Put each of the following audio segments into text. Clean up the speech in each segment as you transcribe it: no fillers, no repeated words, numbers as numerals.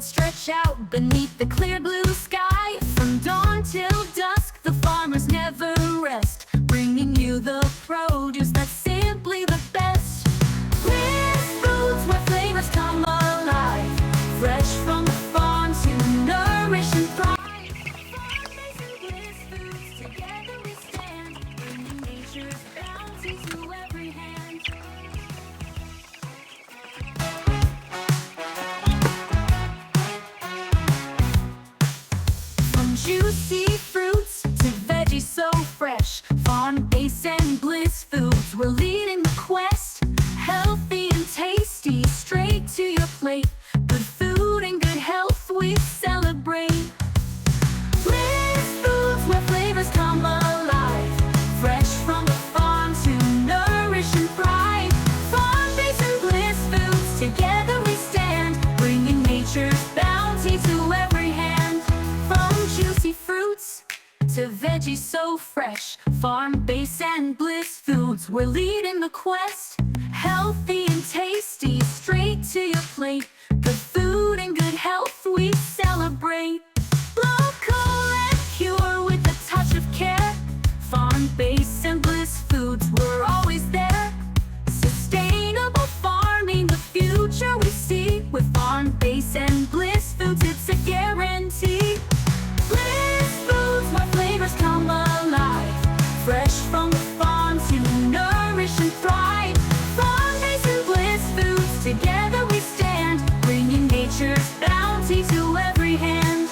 fields stretch out beneath the clear blue sky. From dawn till dusk, the farmers never rest, bringing you the produce that's simply the best. Bliss Foods, where flavors come alive, fresh from the farm to nourish and thrive. Farm-raised Bliss Foods, together we stand, bringing nature's bounty to every hand. From juicy fruits to veggies so fresh, farm-based and Bliss Foods, we're leading the quest. Healthy and tasty, straight to your plate. Good food and good health we celebrate. Bliss Foods, where flavors come alive, fresh from the farm to nourish and thrive. Farm-based and Bliss Foods, together we stand, bringing nature's bounty to every hand. From juicy fruits to veggies so fresh, farm-based and Bliss Foods, we're leading the quest. Healthy and tasty, straight to your plate. Good food and good health we celebrate. Local and pure with a touch of care. Farm-based and Bliss Foods, we're always there. Sustainable farming, the future we see. With farm-based and Bliss Foods, it's a guarantee. Bliss Foods, where flavors come alive, fresh from the farm to nourish and thrive. Farm-based and Bliss Foods, together we stand, bringing nature's bounty to every hand.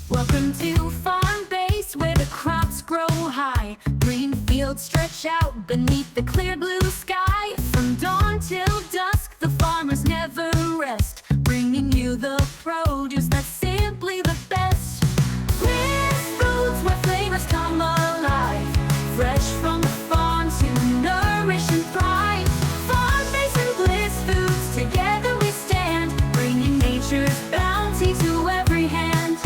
Welcome to Farm-based, where the crops grow high. Green fields stretch out beneath the clear blue sky. From dawn till dusk, the farmers never rest, bringing you the produce that's simply the best. Bliss Foods, where flavors come alive, fresh from the farm to nourish and thrive. Farm-based and Bliss Foods, together we stand, bringing nature's bounty to every hand.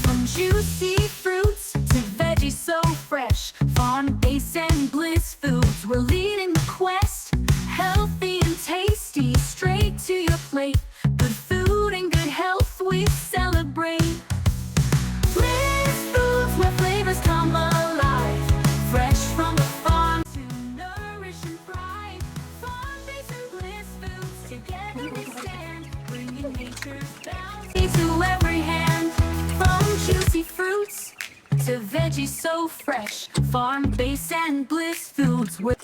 From juicy fruits to veggies so fresh, farm-based and Bliss Foods, we're leading the quest. Healthy and tasty, straight to your plate. Good food and good health we celebrate. Bliss Foods, where flavors come alive, fresh from the farm to nourish and thrive. Farm-based and Bliss Foods, together we stand, bringing nature's bounty to every hand. From juicy fruits to veggies so fresh, farm-based and Bliss Foods, we're